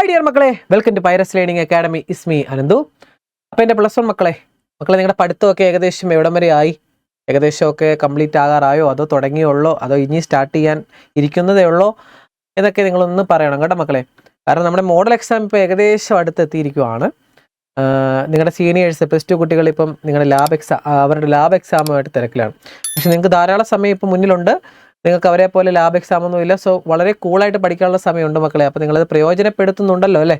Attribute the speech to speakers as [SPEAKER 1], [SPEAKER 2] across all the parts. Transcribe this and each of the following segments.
[SPEAKER 1] Dear മക്കളെ, welcome to Pyrus learning academy. It's me Ananthu. അപ്പോൾ എൻ്റെ +1 മക്കളെ നിങ്ങളുടെ പഠിത്തമൊക്കെ ഏകദേശം എവിടം വരെ ആയി? ഏകദേശമൊക്കെ കംപ്ലീറ്റ് ആകാറായോ, അതോ തുടങ്ങിയുള്ളോ, അതോ ഇനി സ്റ്റാർട്ട് ചെയ്യാൻ ഇരിക്കുന്നതേ ഉള്ളോ എന്നൊക്കെ നിങ്ങളൊന്ന് പറയണം കേട്ടോ മക്കളെ. കാരണം നമ്മുടെ മോഡൽ എക്സാം ഇപ്പോൾ ഏകദേശം അടുത്തെത്തിയിരിക്കുവാണ്. നിങ്ങളുടെ സീനിയേഴ്സ് +2 കുട്ടികൾ ഇപ്പം നിങ്ങളുടെ അവരുടെ ലാബ് എക്സാമുമായിട്ട് തിരക്കിലാണ്. പക്ഷെ നിങ്ങൾക്ക് ധാരാളം സമയം ഇപ്പം മുന്നിലുണ്ട്. നിങ്ങൾക്ക് അവരെ പോലെ ലാബ് എക്സാം ഒന്നുമില്ല. സോ വളരെ കൂളായിട്ട് പഠിക്കാനുള്ള സമയമുണ്ട് മക്കളെ. അപ്പോൾ നിങ്ങളത് പ്രയോജനപ്പെടുത്തുന്നുണ്ടല്ലോ അല്ലേ?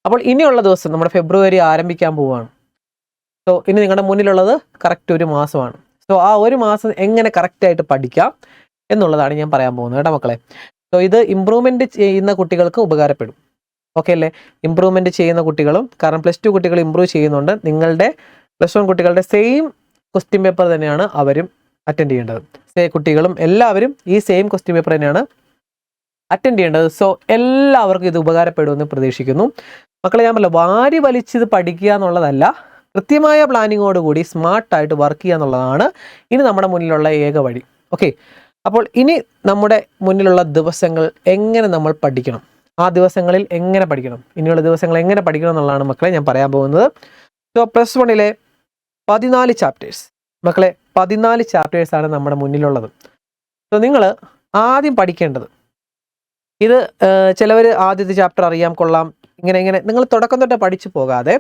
[SPEAKER 1] അപ്പോൾ ഇനിയുള്ള ദിവസം നമ്മുടെ ഫെബ്രുവരി ആരംഭിക്കാൻ പോവുകയാണ്. സോ ഇനി നിങ്ങളുടെ മുന്നിലുള്ളത് കറക്റ്റ് ഒരു മാസമാണ്. സോ ആ ഒരു മാസം എങ്ങനെ കറക്റ്റായിട്ട് പഠിക്കാം എന്നുള്ളതാണ് ഞാൻ പറയാൻ പോകുന്നത് കേട്ടോ മക്കളെ. സോ ഇത് ഇമ്പ്രൂവ്മെൻറ്റ് ചെയ്യുന്ന കുട്ടികൾക്ക് ഉപകാരപ്പെടും. ഓക്കെ അല്ലേ? ഇമ്പ്രൂവ്മെൻറ്റ് ചെയ്യുന്ന കുട്ടികളും, കാരണം +2 കുട്ടികൾ ഇമ്പ്രൂവ് ചെയ്യുന്നുണ്ട്. നിങ്ങളുടെ +1 കുട്ടികളുടെ സെയിം ക്വസ്റ്റ്യൻ പേപ്പർ തന്നെയാണ് അവരും അറ്റൻഡ് ചെയ്യേണ്ടത്. കുട്ടികളും എല്ലാവരും ഈ സെയിം ക്വസ്റ്റ്യൻ പേപ്പർ തന്നെയാണ് അറ്റൻഡ് ചെയ്യേണ്ടത്. സോ എല്ലാവർക്കും ഇത് ഉപകാരപ്പെടുമെന്ന് പ്രതീക്ഷിക്കുന്നു മക്കളെ. ഞാൻ പറഞ്ഞില്ല, വാരി വലിച്ചിത് പഠിക്കുക എന്നുള്ളതല്ല, കൃത്യമായ പ്ലാനിങ്ങോടുകൂടി സ്മാർട്ടായിട്ട് വർക്ക് ചെയ്യുക എന്നുള്ളതാണ് ഇനി നമ്മുടെ മുന്നിലുള്ള ഏക വഴി. ഓക്കെ, അപ്പോൾ ഇനി നമ്മുടെ മുന്നിലുള്ള ദിവസങ്ങൾ എങ്ങനെ നമ്മൾ പഠിക്കണം, ആ ദിവസങ്ങളിൽ എങ്ങനെ പഠിക്കണം, ഇനിയുള്ള ദിവസങ്ങൾ എങ്ങനെ പഠിക്കണം എന്നുള്ളതാണ് മക്കളെ ഞാൻ പറയാൻ പോകുന്നത്. സോ +1 14 ചാപ്റ്റേഴ്സ് മക്കളെ, 14 ചാപ്റ്റേഴ്സാണ് നമ്മുടെ മുന്നിലുള്ളത്. സോ നിങ്ങൾ ആദ്യം പഠിക്കേണ്ടത് ഇത്, ചിലവർ ആദ്യത്തെ ചാപ്റ്റർ അറിയാം കൊള്ളാം ഇങ്ങനെ നിങ്ങൾ തുടക്കം തൊട്ട് പഠിച്ചു പോകാതെ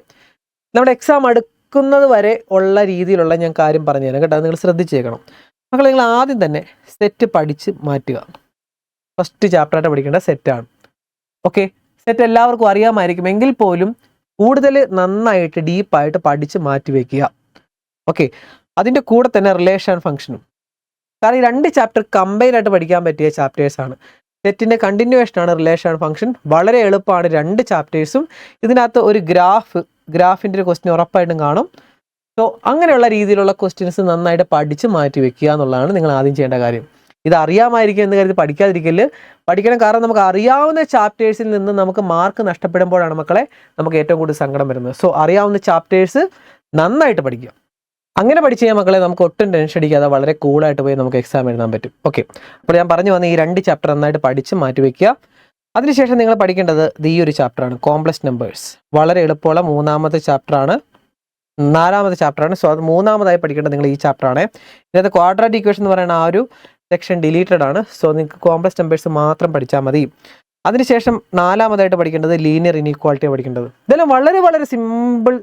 [SPEAKER 1] നമ്മുടെ എക്സാം അടുക്കുന്നത് വരെ ഉള്ള രീതിയിലുള്ള ഞാൻ കാര്യം പറഞ്ഞു തരാം കേട്ടോ. നിങ്ങൾ ശ്രദ്ധിച്ചേക്കണം മക്കളെ. നിങ്ങൾ ആദ്യം തന്നെ സെറ്റ് പഠിച്ച് മാറ്റുക. ഫസ്റ്റ് ചാപ്റ്ററായിട്ട് പഠിക്കേണ്ട സെറ്റാണ്. ഓക്കെ, സെറ്റ് എല്ലാവർക്കും അറിയാമായിരിക്കും, എങ്കിൽ പോലും കൂടുതൽ നന്നായിട്ട് ഡീപ്പായിട്ട് പഠിച്ച് മാറ്റി വയ്ക്കുക. ഓക്കെ, അതിൻ്റെ കൂടെ തന്നെ റിലേഷൻ ഫംഗ്ഷനും. കാരണം ഈ 2 ചാപ്റ്റർ കമ്പൈനായിട്ട് പഠിക്കാൻ പറ്റിയ ചാപ്റ്റേഴ്സാണ്. സെറ്റിൻ്റെ കണ്ടിന്യൂവേഷനാണ് റിലേഷൻ ഫംഗ്ഷൻ. വളരെ എളുപ്പമാണ് 2 ചാപ്റ്റേഴ്സും. ഇതിനകത്ത് ഒരു ഗ്രാഫിൻ്റെ ഒരു ക്വസ്റ്റ്യൻ ഉറപ്പായിട്ടും കാണും. സോ അങ്ങനെയുള്ള രീതിയിലുള്ള ക്വസ്റ്റ്യൻസ് നന്നായിട്ട് പഠിച്ച് മാറ്റി വെക്കുക എന്നുള്ളതാണ് നിങ്ങൾ ആദ്യം ചെയ്യേണ്ട കാര്യം. ഇത് അറിയാമായിരിക്കും എന്ന് കരുതി പഠിക്കാതിരിക്കല്, പഠിക്കണം. കാരണം നമുക്ക് അറിയാവുന്ന ചാപ്റ്റേഴ്സിൽ നിന്ന് നമുക്ക് മാർക്ക് നഷ്ടപ്പെടുമ്പോഴാണ് മക്കളെ നമുക്ക് ഏറ്റവും കൂടുതൽ സങ്കടം വരുന്നത്. സോ അറിയാവുന്ന ചാപ്റ്റേഴ്സ് നന്നായിട്ട് പഠിക്കുക. അങ്ങനെ പഠിച്ച് കഴിഞ്ഞാൽ മക്കളെ നമുക്ക് ഒട്ടും ടെൻഷൻ അടിക്കാതെ വളരെ കൂളായിട്ട് പോയി നമുക്ക് എക്സാം എഴുതാൻ പറ്റും. ഓക്കെ, അപ്പോൾ ഞാൻ പറഞ്ഞു വന്ന ഈ 2 ചാപ്റ്റർ നന്നായിട്ട് പഠിച്ച് മാറ്റി വയ്ക്കുക. അതിനുശേഷം നിങ്ങൾ പഠിക്കേണ്ടത് ഈ ഒരു ചാപ്റ്ററാണ്, കോംപ്ലക്സ് നമ്പേഴ്സ്. വളരെ എളുപ്പമുള്ള 3ാമത്തെ ചാപ്റ്ററാണ്, 4ാമത്തെ ചാപ്റ്ററാണ്. സോ അത് 3ാമതായി പഠിക്കേണ്ടത് നിങ്ങൾ ഈ ചാപ്റ്ററാണ്. ഇതിനകത്ത് ക്വാഡ്രാറ്റിക് ഇക്വേഷൻ എന്ന് പറയുന്ന ആ ഒരു സെക്ഷൻ ഡിലീറ്റഡ് ആണ്. സോ നിങ്ങൾക്ക് കോംപ്ലക്സ് നമ്പേഴ്സ് മാത്രം പഠിച്ചാൽ മതി. അതിനുശേഷം 4ാമതായിട്ട് പഠിക്കേണ്ടത് ലീനിയർ ഇനീക്വാളിറ്റി പഠിക്കേണ്ടത്. ഇതെല്ലാം വളരെ വളരെ സിമ്പിൾ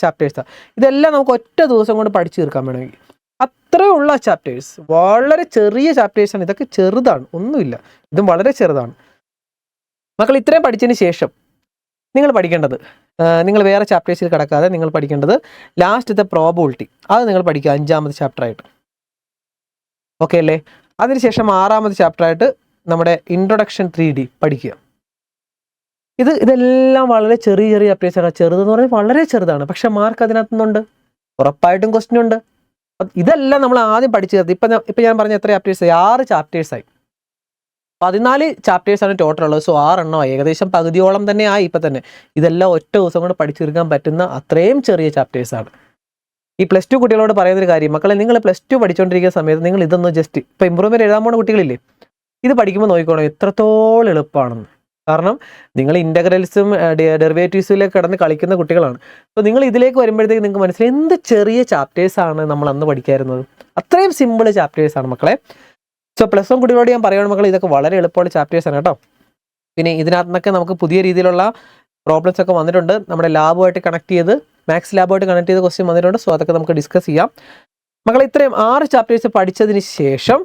[SPEAKER 1] ചാപ്റ്റേഴ്സാണ്. ഇതെല്ലാം നമുക്ക് ഒറ്റ ദിവസം കൊണ്ട് പഠിച്ചു തീർക്കാൻ വേണമെങ്കിൽ അത്രയുള്ള ചാപ്റ്റേഴ്സ്. വളരെ ചെറിയ ചാപ്റ്റേഴ്സാണ്. ഇതൊക്കെ ചെറുതാണ്, ഒന്നുമില്ല, ഇതും വളരെ ചെറുതാണ് മക്കൾ. ഇത്രയും പഠിച്ചതിന് ശേഷം നിങ്ങൾ പഠിക്കേണ്ടത്, നിങ്ങൾ വേറെ ചാപ്റ്റേഴ്സിൽ കിടക്കാതെ നിങ്ങൾ പഠിക്കേണ്ടത് ലാസ്റ്റത്തെ പ്രോബബിലിറ്റി. അത് നിങ്ങൾ പഠിക്കുക 5ാമത്തെ ചാപ്റ്ററായിട്ട്. ഓക്കെ അല്ലേ? അതിനുശേഷം 6ാമത്തെ ചാപ്റ്ററായിട്ട് നമ്മുടെ ഇൻട്രൊഡക്ഷൻ 3D പഠിക്കുക. ഇതെല്ലാം വളരെ ചെറിയ ചാപ്റ്റേഴ്സാണ്. ചെറുതെന്ന് പറഞ്ഞാൽ വളരെ ചെറുതാണ്, പക്ഷെ മാർക്ക് അതിനകത്തുനിന്നുണ്ട്, ഉറപ്പായിട്ടും ക്വസ്റ്റ്യൻ ഉണ്ട്. ഇതെല്ലാം നമ്മൾ ആദ്യം പഠിച്ചു തീർത്ത്. ഇപ്പം ഞാൻ പറഞ്ഞ എത്ര ചാപ്റ്റേഴ്സായി? 6 ചാപ്റ്റേഴ്സായി. 14 ചാപ്റ്റേഴ്സാണ് ടോട്ടൽ ഉള്ളത്. സോ 6 എണ്ണമായി, ഏകദേശം പകുതിയോളം തന്നെ ആയി ഇപ്പം തന്നെ. ഇതെല്ലാം ഒറ്റ ദിവസം കൊണ്ട് പഠിച്ചു തീർക്കാൻ പറ്റുന്ന അത്രയും ചെറിയ ചാപ്റ്റേഴ്സാണ്. ഈ +2 കുട്ടികളോട് പറയുന്നൊരു കാര്യം മക്കളെ, നിങ്ങൾ +2 പഠിച്ചുകൊണ്ടിരിക്കുന്ന സമയത്ത് നിങ്ങൾ ഇതൊന്ന് ജസ്റ്റ് ഇപ്പോൾ ഇമ്പ്രൂവ്മെൻറ്റ് എഴുതാൻ പോകുന്ന കുട്ടികളില്ലേ, ഇത് പഠിക്കുമ്പോൾ നോക്കിക്കോണം എത്രത്തോളം എളുപ്പമാണെന്ന്. കാരണം നിങ്ങൾ ഇൻ്റഗ്രൽസും ഡെറിവേറ്റീവ്സിലേക്ക് കിടന്ന് കളിക്കുന്ന കുട്ടികളാണ്. അപ്പോൾ നിങ്ങൾ ഇതിലേക്ക് വരുമ്പോഴത്തേക്ക് നിങ്ങൾക്ക് മനസ്സിലായി എന്ത് ചെറിയ ചാപ്റ്റേഴ്സാണ് നമ്മൾ അന്ന് പഠിക്കാറുള്ളത്. അത്രയും സിമ്പിൾ ചാപ്റ്റേഴ്സാണ് മക്കളെ. സോ +1 കുട്ടികളോട് ഞാൻ പറയുകയാണ് മക്കളെ, ഇതൊക്കെ വളരെ എളുപ്പമുള്ള ചാപ്റ്റേഴ്സാണ് കേട്ടോ. പിന്നെ ഇതിനകത്ത് നിന്നൊക്കെ നമുക്ക് പുതിയ രീതിയിലുള്ള പ്രോബ്ലംസ് ഒക്കെ വന്നിട്ടുണ്ട്. നമ്മുടെ ലാബുമായിട്ട് കണക്ട് ചെയ്ത്, മാത്സ് ലാബുമായിട്ട് കണക്ട് ചെയ്ത് ക്വസ്റ്റ്യൻ വന്നിട്ടുണ്ട്. സോ അതൊക്കെ നമുക്ക് ഡിസ്കസ് ചെയ്യാം മക്കളെ. ഇത്രയും 6 ചാപ്റ്റേഴ്സ് പഠിച്ചതിന് ശേഷം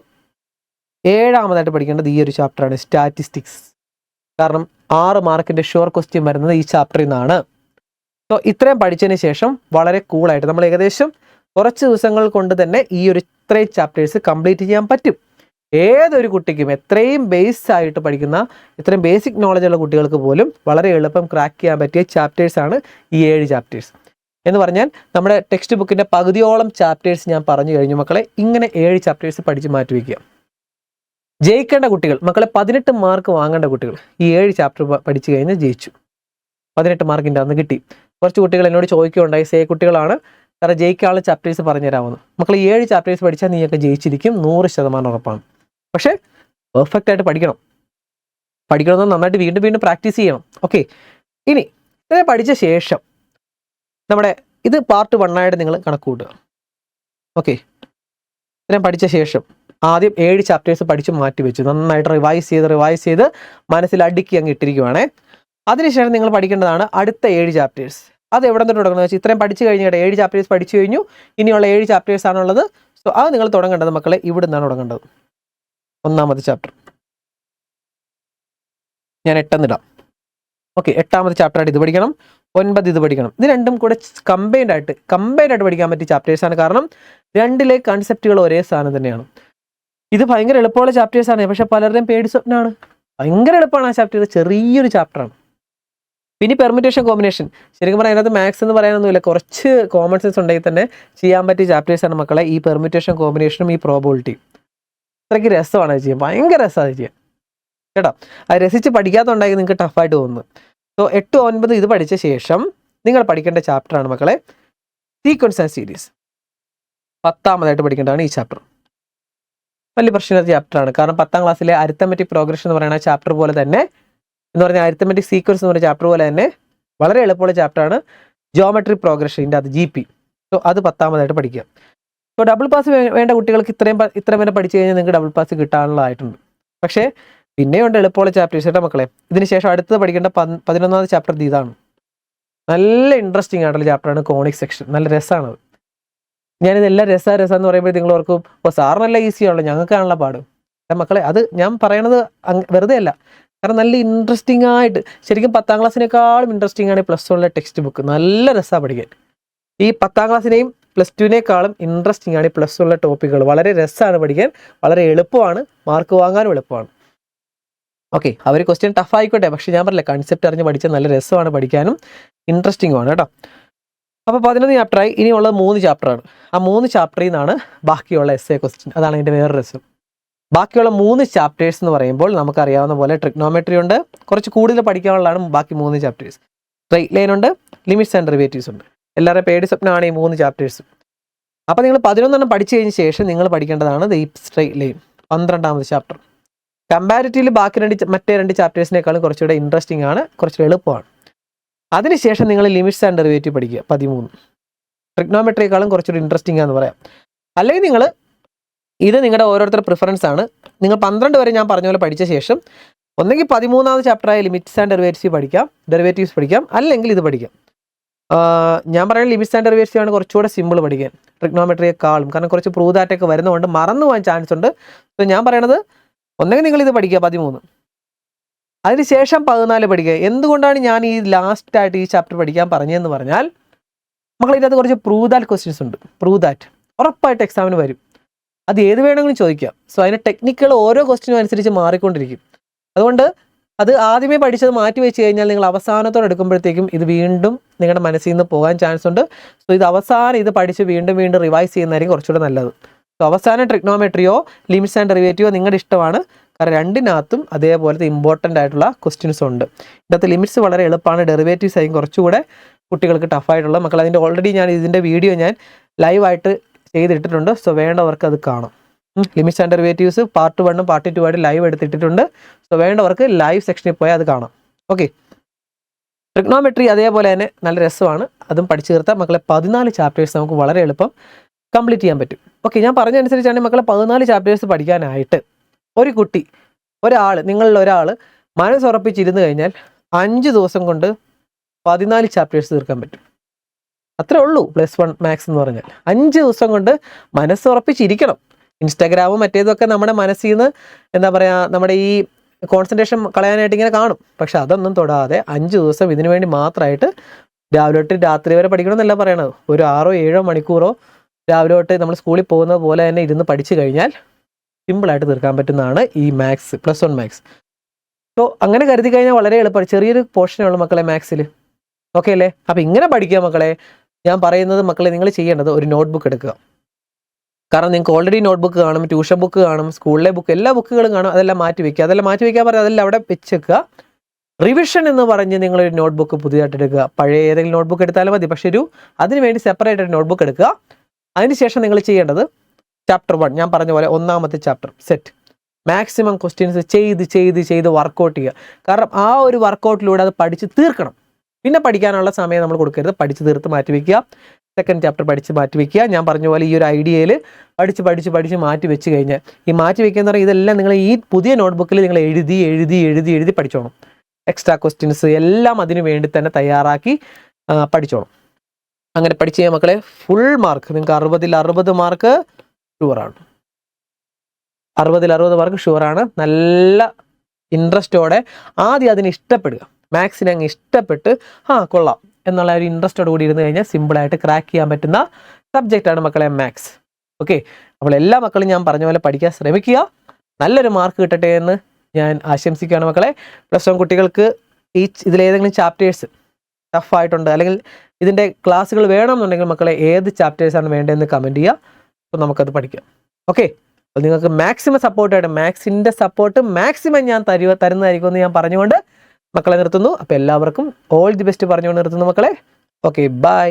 [SPEAKER 1] 7ാമതായിട്ട് പഠിക്കേണ്ടത് ഈ ഒരു ചാപ്റ്ററാണ്, സ്റ്റാറ്റിസ്റ്റിക്സ്. കാരണം 6 മാർക്കിൻ്റെ ഷുവർ ക്വസ്റ്റ്യൻ വരുന്നത് ഈ ചാപ്റ്ററിൽ നിന്നാണ്. സോ ഇത്രയും പഠിച്ചതിന് ശേഷം വളരെ കൂളായിട്ട് നമ്മൾ ഏകദേശം കുറച്ച് ദിവസങ്ങൾ കൊണ്ട് തന്നെ ഈ ഒരു ഇത്രയും ചാപ്റ്റേഴ്സ് കംപ്ലീറ്റ് ചെയ്യാൻ പറ്റും. ഏതൊരു കുട്ടിക്കും, എത്രയും ബേസ് ആയിട്ട് പഠിക്കുന്ന, ഇത്രയും ബേസിക് നോളജുള്ള കുട്ടികൾക്ക് പോലും വളരെ എളുപ്പം ക്രാക്ക് ചെയ്യാൻ പറ്റിയ ചാപ്റ്റേഴ്സാണ് ഈ 7 ചാപ്റ്റേഴ്സ്. എന്ന് പറഞ്ഞാൽ നമ്മുടെ ടെക്സ്റ്റ് ബുക്കിൻ്റെ പകുതിയോളം ചാപ്റ്റേഴ്സ് ഞാൻ പറഞ്ഞു കഴിഞ്ഞു മക്കളെ. ഇങ്ങനെ 7 ചാപ്റ്റേഴ്സ് പഠിച്ച് മാറ്റി വയ്ക്കുക. ജയിക്കേണ്ട കുട്ടികൾ മക്കളെ, 18 മാർക്ക് വാങ്ങേണ്ട കുട്ടികൾ ഈ 7 ചാപ്റ്റർ പഠിച്ചു കഴിഞ്ഞാൽ ജയിച്ചു. 18 മാർക്കിൻ്റെ അന്ന് കിട്ടി. കുറച്ച് കുട്ടികൾ എന്നോട് ചോദിക്കുകയുണ്ടായി, കുട്ടികളാണ് കാരണം ജയിക്കാനുള്ള ചാപ്റ്റേഴ്സ് പറഞ്ഞു തരാമെന്ന്. മക്കൾ 7 ചാപ്റ്റേഴ്സ് പഠിച്ചാൽ നീയൊക്കെ ജയിച്ചിരിക്കും, 100% ഉറപ്പാണ്. പക്ഷേ പെർഫെക്റ്റ് ആയിട്ട് പഠിക്കണം. പഠിക്കണമെന്ന് നന്നായിട്ട് വീണ്ടും വീണ്ടും പ്രാക്ടീസ് ചെയ്യണം. ഓക്കെ, ഇനി ഇത് പഠിച്ച ശേഷം നമ്മുടെ ഇത് പാർട്ട് 1 ആയിട്ട് നിങ്ങൾ കണക്ക് കൂട്ടുക. ഓക്കെ, ഇത്രയും പഠിച്ച ശേഷം ആദ്യം 7 ചാപ്റ്റേഴ്സ് പഠിച്ച് മാറ്റി വെച്ചു, നന്നായിട്ട് റിവൈസ് ചെയ്ത് മനസ്സിൽ അടുക്കി അങ്ങ് ഇട്ടിരിക്കുവാണേ. അതിനുശേഷം നിങ്ങൾ പഠിക്കേണ്ടതാണ് അടുത്ത 7 ചാപ്റ്റേഴ്സ്. അത് എവിടെ നിന്ന് തുടങ്ങുന്നത് വെച്ചാൽ ഇത്രയും പഠിച്ചു കഴിഞ്ഞിട്ട് 7 ചാപ്റ്റേഴ്സ് പഠിച്ചു കഴിഞ്ഞു, ഇനിയുള്ള 7 ചാപ്റ്റേഴ്സ് ആണുള്ളത്. സോ അത് നിങ്ങൾ തുടങ്ങേണ്ടത് മക്കളെ ഇവിടെ നിന്നാണ് തുടങ്ങേണ്ടത്. 1ാമത്തെ ചാപ്റ്റർ ഞാൻ 8 എന്നിടാം. ഓക്കെ, 8ാമത്തെ ചാപ്റ്റർ ആയിട്ട് ഇത് പഠിക്കണം, 9 ഇത് പഠിക്കണം. ഇത് രണ്ടും കൂടെ കമ്പൈൻഡ് ആയിട്ട് പഠിക്കാൻ പറ്റിയ ചാപ്റ്റേഴ്സാണ്. കാരണം രണ്ടിലെ കൺസെപ്റ്റുകൾ ഒരേ സാധനം തന്നെയാണ്. ഇത് ഭയങ്കര എളുപ്പമുള്ള ചാപ്റ്റേഴ്സാണ്, പക്ഷെ പലരുടെയും പേടി സ്വപ്നമാണ്. ഭയങ്കര എളുപ്പമാണ് ആ ചാപ്റ്റർ, ചെറിയൊരു ചാപ്റ്ററാണ്. പിന്നെ പെർമ്യൂട്ടേഷൻ കോമ്പിനേഷൻ ശരിക്കും പറഞ്ഞാൽ അതിനകത്ത് മാത്സ് എന്ന് പറയാനൊന്നുമില്ല, കുറച്ച് കോമൺ സെൻസ് ഉണ്ടെങ്കിൽ തന്നെ ചെയ്യാൻ പറ്റിയ ചാപ്റ്റേഴ്സാണ് മക്കളെ ഈ പെർമ്യൂട്ടേഷൻ കോമ്പിനേഷനും ഈ പ്രോബബിലിറ്റിയും. അത്രയ്ക്ക് രസമാണ് അത് ചെയ്യാൻ, ഭയങ്കര രസമാണ് അത് ചെയ്യാൻ കേട്ടോ. അത് രസിച്ച് പഠിക്കാത്തതുണ്ടായി നിങ്ങൾക്ക് ടഫായിട്ട് തോന്നുന്നു. സോ 8, 9 ഇത് പഠിച്ച ശേഷം നിങ്ങൾ പഠിക്കേണ്ട ചാപ്റ്ററാണ് മക്കളെ സീക്വൻസ് ആൻഡ് സീരീസ്. 10ാമതായിട്ട് പഠിക്കേണ്ടതാണ് ഈ ചാപ്റ്റർ. വലിയ പ്രശ്നമില്ലാത്ത ചാപ്റ്ററാണ്. കാരണം 10ാം ക്ലാസ്സിലെ അരിത്തമെറ്റിക് പ്രോഗ്രഷൻ എന്ന് പറയുന്ന ചാപ്റ്റർ പോലെ തന്നെ, എന്ന് പറഞ്ഞാൽ അരിത്തമെറ്റിക് സീക്വൻസ് എന്ന് പറയുന്ന ചാപ്റ്റർ പോലെ തന്നെ വളരെ എളുപ്പമുള്ള ചാപ്റ്ററാണ് ജിയോമെട്രി പ്രോഗ്രഷൻ്റെ അത് GP. സോ അത് 10ാമതായിട്ട് പഠിക്കുക. സോ ഡബിൾ പാസ് വേണ്ട കുട്ടികൾക്ക് ഇത്രയും വരെ പഠിച്ചു കഴിഞ്ഞാൽ നിങ്ങൾക്ക് ഡബിൾ പാസ് കിട്ടാനുള്ളതായിട്ടുണ്ട്. പക്ഷേ പിന്നെയുണ്ട് എളുപ്പമുള്ള ചാപ്റ്റേഴ്സ് കേട്ടോ മക്കളെ. ഇതിന് ശേഷം അടുത്തത് പഠിക്കേണ്ട 11ാമത്തെ ചാപ്റ്റർ ഇതാണ്. നല്ല ഇൻട്രസ്റ്റിംഗ് ആയിട്ടുള്ള ചാപ്റ്ററാണ് കോണിക് സെക്ഷൻ. നല്ല രസമാണത്. ഞാനിതെല്ലാം രസം എന്ന് പറയുമ്പോൾ നിങ്ങൾ ഓർക്കും ഓ സാറിനല്ല ഈസിയാണല്ലോ, ഞങ്ങൾക്കാണല്ലോ പാട്. മക്കളെ അത് ഞാൻ പറയണത് വെറുതെ അല്ല, കാരണം നല്ല ഇൻട്രസ്റ്റിംഗ് ആയിട്ട്, ശരിക്കും 10ാം ക്ലാസ്സിനേക്കാളും ഇൻട്രസ്റ്റിംഗ് ആണ് +1 ടെക്സ്റ്റ് ബുക്ക്. നല്ല രസമാണ് പഠിക്കാൻ. ഈ 10ാം ക്ലാസ്സിനെയും +2നേക്കാളും ഇൻട്രസ്റ്റിംഗ് ആണ് ഈ +1 ടോപ്പിക്കുകൾ. വളരെ രസമാണ് പഠിക്കാൻ, വളരെ എളുപ്പമാണ്, മാർക്ക് വാങ്ങാനും എളുപ്പമാണ്. ഓക്കെ, അവർ ക്വസ്റ്റ്യൻ ടഫ് ആയിക്കോട്ടെ, പക്ഷേ ഞാൻ പറഞ്ഞില്ല കൺസെപ്റ്റ് അറിഞ്ഞ് പഠിച്ചാൽ നല്ല രസമാണ് പഠിക്കാനും ഇൻട്രസ്റ്റിംഗുമാണ് കേട്ടോ. അപ്പോൾ 11 ചാപ്റ്ററായി, ഇനിയുള്ളത് 3 ചാപ്റ്ററാണ്. ആ 3 ചാപ്റ്ററിൽ നിന്നാണ് ബാക്കിയുള്ള എസ്സേ ക്വസ്റ്റ്യൻ. അതാണ് അതിൻ്റെ വേറെ രസം. ബാക്കിയുള്ള 3 ചാപ്റ്റേഴ്സ് എന്ന് പറയുമ്പോൾ നമുക്കറിയാവുന്ന പോലെ ട്രിഗ്നോമെട്രി ഉണ്ട്, കുറച്ച് കൂടുതൽ പഠിക്കാനുള്ളതാണ് ബാക്കി 3 ചാപ്റ്റേഴ്സ്. സ്ട്രെയിറ്റ് ലൈൻ ഉണ്ട്, ലിമിറ്റ്സ് ആൻഡ് ഡെറിവേറ്റീവ്സ് ഉണ്ട്. എല്ലാവരുടെയും പേടി സ്വപ്നമാണ് ഈ 3 ചാപ്റ്റേഴ്സ്. അപ്പോൾ നിങ്ങൾ 11 പഠിച്ചു കഴിഞ്ഞ ശേഷം നിങ്ങൾ പഠിക്കേണ്ടതാണ് ഈ സ്ട്രെയിറ്റ് ലൈൻ, 12ാമത്തെ ചാപ്റ്റർ. കമ്പാരിറ്റീവ്ലി ബാക്കി മറ്റേ 2 ചാപ്റ്റേഴ്സിനേക്കാളും കുറച്ചുകൂടെ ഇൻട്രസ്റ്റിംഗ് ആണ്, കുറച്ചുകൂടെ എളുപ്പമാണ്. അതിനുശേഷം നിങ്ങൾ ലിമിറ്റ്സ് ആൻഡ് ഡെറിവേറ്റീവ് പഠിക്കുക, 13. ട്രിഗ്നോമെട്രിയേക്കാളും കുറച്ചുകൂടി ഇൻട്രസ്റ്റിംഗ് ആണെന്ന് പറയാം. അല്ലെങ്കിൽ നിങ്ങൾ ഇത് നിങ്ങളുടെ ഓരോരുത്തരുടെ പ്രിഫറൻസ് ആണ്. നിങ്ങൾ 12 വരെ ഞാൻ പറഞ്ഞ പോലെ പഠിച്ച ശേഷം ഒന്നെങ്കിൽ 13ാമത്തെ ചാപ്റ്ററായ ലിമിറ്റ്സ് ആൻഡ് ഡെറിവേറ്റീവ്സ് പഠിക്കാം, അല്ലെങ്കിൽ ഇത് പഠിക്കാം. ഞാൻ പറയുന്നത് ലിമിറ്റ്സ് ആൻഡ് ഡെറിവേറ്റീവ്സ് ആണ് കുറച്ചുകൂടെ സിമ്പിൾ പഠിക്കാൻ ട്രിഗ്നോമെട്രിയേക്കാളും, കാരണം കുറച്ച് പ്രൂവ് ദാറ്റൊക്കെ വരുന്നതുകൊണ്ട് മറന്നു പോകാൻ ചാൻസ് ഉണ്ട്. സോ ഞാൻ പറയണത് ഒന്നെങ്കിൽ നിങ്ങൾ ഇത് പഠിക്കുക 13, അതിനുശേഷം 14 പഠിക്കുക. എന്തുകൊണ്ടാണ് ഞാൻ ഈ ലാസ്റ്റായിട്ട് ഈ ചാപ്റ്റർ പഠിക്കാൻ പറഞ്ഞതെന്ന് പറഞ്ഞാൽ, മക്കളിതിനകത്ത് കുറച്ച് പ്രൂവ് ദാറ്റ് ക്വസ്റ്റ്യൻസ് ഉണ്ട്. പ്രൂവ് ദാറ്റ് ഉറപ്പായിട്ട് എക്സാമിന് വരും, അത് ഏത് വേണമെങ്കിലും ചോദിക്കാം. സോ അതിൻ്റെ ടെക്നിക്കുകൾ ഓരോ ക്വസ്റ്റ്യനും അനുസരിച്ച് മാറിക്കൊണ്ടിരിക്കും. അതുകൊണ്ട് അത് ആദ്യമേ പഠിച്ചത് മാറ്റി വെച്ച് കഴിഞ്ഞാൽ നിങ്ങൾ അവസാനത്തോടെ എടുക്കുമ്പോഴത്തേക്കും ഇത് വീണ്ടും നിങ്ങളുടെ മനസ്സിൽ നിന്ന് പോകാൻ ചാൻസ് ഉണ്ട്. സോ ഇത് അവസാനം ഇത് പഠിച്ച് വീണ്ടും റിവൈസ് ചെയ്യുന്നതായിരിക്കും കുറച്ചുകൂടെ നല്ലത്. സോ അവസാനം ട്രിഗ്നോമെട്രിയോ ലിമിറ്റ്സ് ആൻഡ് ഡെറിവേറ്റീവോ നിങ്ങളുടെ ഇഷ്ടമാണ്, കാരണം രണ്ടിനകത്തും അതേപോലത്തെ ഇമ്പോർട്ടൻ്റ് ആയിട്ടുള്ള ക്വസ്റ്റ്യൻസ് ഉണ്ട്. ഇതിനകത്ത് ലിമിറ്റ്സ് വളരെ എളുപ്പമാണ്, ഡെറിവേറ്റീവ്സ് ആയിരിക്കും കുറച്ചുകൂടെ കുട്ടികൾക്ക് ടഫായിട്ടുള്ള. മക്കൾ അതിൻ്റെ ഓൾറെഡി ഞാൻ ഇതിൻ്റെ വീഡിയോ ഞാൻ ലൈവായിട്ട് ചെയ്തിട്ടിട്ടുണ്ട്. സോ വേണ്ടവർക്ക് അത് കാണാം. Limits and derivatives part 1 part 2 ആയിട്ട് ലൈവ് എടുത്തിട്ടിട്ടുണ്ട്. സോ വേണ്ടവർക്ക് ലൈവ് സെക്ഷനിൽ പോയാൽ അത് കാണാം. ഓക്കെ, ട്രിഗ്നോമെട്രി അതേപോലെ തന്നെ നല്ല രസമാണ്, അതും പഠിച്ചു തീർത്താൽ മക്കളെ 14 ചാപ്റ്റേഴ്സ് നമുക്ക് വളരെ എളുപ്പം കംപ്ലീറ്റ് ചെയ്യാൻ പറ്റും. ഓക്കെ, ഞാൻ പറഞ്ഞതനുസരിച്ചാണ് മക്കളെ 14 ചാപ്റ്റേഴ്സ് പഠിക്കാനായിട്ട് നിങ്ങളിൽ ഒരാൾ മനസ്സുറപ്പിച്ചിരുന്നു കഴിഞ്ഞാൽ 5 ദിവസം കൊണ്ട് 14 ചാപ്റ്റേഴ്സ് തീർക്കാൻ പറ്റും. അത്രേ ഉള്ളൂ +1 മാത്സ് എന്ന് പറഞ്ഞാൽ. 5 ദിവസം കൊണ്ട് മനസ്സുറപ്പിച്ചിരിക്കണം. ഇൻസ്റ്റാഗ്രാമും മറ്റേതൊക്കെ നമ്മുടെ മനസ്സിൽ നിന്ന് എന്താ പറയുക, നമ്മുടെ ഈ കോൺസെൻട്രേഷൻ കളയാനായിട്ട് ഇങ്ങനെ കാണും. പക്ഷെ അതൊന്നും തൊടാതെ 5 ദിവസം ഇതിനു വേണ്ടി മാത്രമായിട്ട് രാവിലെ തൊട്ട് രാത്രി വരെ പഠിക്കണമെന്നല്ല പറയണത്. ഒരു 6-7 മണിക്കൂറോ രാവിലെ തൊട്ട് നമ്മൾ സ്കൂളിൽ പോകുന്നത് പോലെ തന്നെ ഇരുന്ന് പഠിച്ചു കഴിഞ്ഞാൽ സിമ്പിളായിട്ട് തീർക്കാൻ പറ്റുന്നതാണ് ഈ മാത്സ്, +1 മാത്സ്. സോ അങ്ങനെ കരുതി കഴിഞ്ഞാൽ വളരെ എളുപ്പമാണ്. ചെറിയൊരു പോർഷനേ ഉള്ളൂ മക്കളെ മാത്സിൽ. ഓക്കെ അല്ലേ? അപ്പോൾ ഇങ്ങനെ പഠിക്കുക മക്കളെ. ഞാൻ പറയുന്നത് മക്കളെ നിങ്ങൾ ചെയ്യേണ്ടത് ഒരു നോട്ട്ബുക്ക് എടുക്കുക. കാരണം നിങ്ങൾക്ക് ഓൾറെഡി നോട്ട്ബുക്ക് കാണും, ട്യൂഷൻ ബുക്ക് കാണും, സ്കൂളിലെ ബുക്ക്, എല്ലാ ബുക്കുകളും കാണും. അതെല്ലാം മാറ്റി വയ്ക്കുക. പറഞ്ഞാൽ അതെല്ലാം അവിടെ വെച്ചേക്കുക. റിവിഷൻ എന്ന് പറഞ്ഞ് നിങ്ങളൊരു നോട്ട്ബുക്ക് പുതിയതായിട്ട് എടുക്കുക. പഴയ ഏതെങ്കിലും നോട്ട്ബുക്ക് എടുത്താലും മതി, പക്ഷേ അതിന് വേണ്ടി സെപ്പറേറ്റ് ഒരു നോട്ട്ബുക്ക് എടുക്കുക. അതിനുശേഷം നിങ്ങൾ ചെയ്യേണ്ടത് ചാപ്റ്റർ 1 ഞാൻ പറഞ്ഞ പോലെ 1ാമത്തെ ചാപ്റ്റർ സെറ്റ് മാക്സിമം ക്വസ്റ്റ്യൻസ് ചെയ്ത് വർക്കൗട്ട് ചെയ്യുക. കാരണം ആ ഒരു വർക്കൗട്ടിലൂടെ അത് പഠിച്ച് തീർക്കണം. പിന്നെ പഠിക്കാനുള്ള സമയം നമ്മൾ കൊടുക്കരുത്. പഠിച്ച് തീർത്ത് മാറ്റി വയ്ക്കുക. സെക്കൻഡ് ചാപ്റ്റർ പഠിച്ച് മാറ്റി വയ്ക്കുക. ഞാൻ പറഞ്ഞ പോലെ ഈ ഒരു ഐഡിയയിൽ പഠിച്ച് മാറ്റി വെച്ച് കഴിഞ്ഞാൽ, ഈ മാറ്റി വയ്ക്കുക എന്ന് പറഞ്ഞാൽ ഇതെല്ലാം നിങ്ങൾ ഈ പുതിയ നോട്ട്ബുക്കിൽ നിങ്ങൾ എഴുതി പഠിച്ചോണം. എക്സ്ട്രാ ക്വസ്റ്റ്യൻസ് എല്ലാം അതിനു വേണ്ടി തന്നെ തയ്യാറാക്കി പഠിച്ചോണം. അങ്ങനെ പഠിച്ച് കഴിഞ്ഞാൽ മക്കളെ ഫുൾ മാർക്ക് നിങ്ങൾക്ക് 60 മാർക്ക് ഷുവറാണ്. 60 മാർക്ക് ഷുവറാണ്. നല്ല ഇൻട്രസ്റ്റോടെ ആദ്യം അതിനെ ഇഷ്ടപ്പെടുക. മാത്സിനെ അങ്ങ് ഇഷ്ടപ്പെട്ട് കൊള്ളാം എന്നുള്ള ഒരു ഇൻട്രസ്റ്റോട് കൂടി ഇരുന്ന് കഴിഞ്ഞാൽ സിമ്പിളായിട്ട് ക്രാക്ക് ചെയ്യാൻ പറ്റുന്ന സബ്ജക്റ്റാണ് മക്കളെ മാത്സ്. ഓക്കെ, അപ്പോൾ എല്ലാ മക്കളും ഞാൻ പറഞ്ഞ പോലെ പഠിക്കാൻ ശ്രമിക്കുക. നല്ലൊരു മാർക്ക് കിട്ടട്ടെ എന്ന് ഞാൻ ആശംസിക്കുകയാണ് മക്കളെ. +1 കുട്ടികൾക്ക് ഇതിലേതെങ്കിലും ചാപ്റ്റേഴ്സ് ടഫായിട്ടുണ്ട്, അല്ലെങ്കിൽ ഇതിൻ്റെ ക്ലാസ്സുകൾ വേണമെന്നുണ്ടെങ്കിൽ മക്കളെ ഏത് ചാപ്റ്റേഴ്സാണ് വേണ്ടതെന്ന് കമൻറ്റ് ചെയ്യുക. അപ്പോൾ നമുക്കത് പഠിക്കാം. ഓക്കെ, അപ്പോൾ നിങ്ങൾക്ക് മാക്സിമം സപ്പോർട്ടായിട്ട് മാത്സിൻ്റെ സപ്പോർട്ട് മാക്സിമം ഞാൻ തരുന്നതായിരിക്കും എന്ന് ഞാൻ പറഞ്ഞുകൊണ്ട് മക്കളെ നിർത്തുന്നു. അപ്പോൾ എല്ലാവർക്കും ഓൾ ദി ബെസ്റ്റ് പറഞ്ഞുകൊണ്ട് നിർത്തുന്നു മക്കളെ. Okay, by.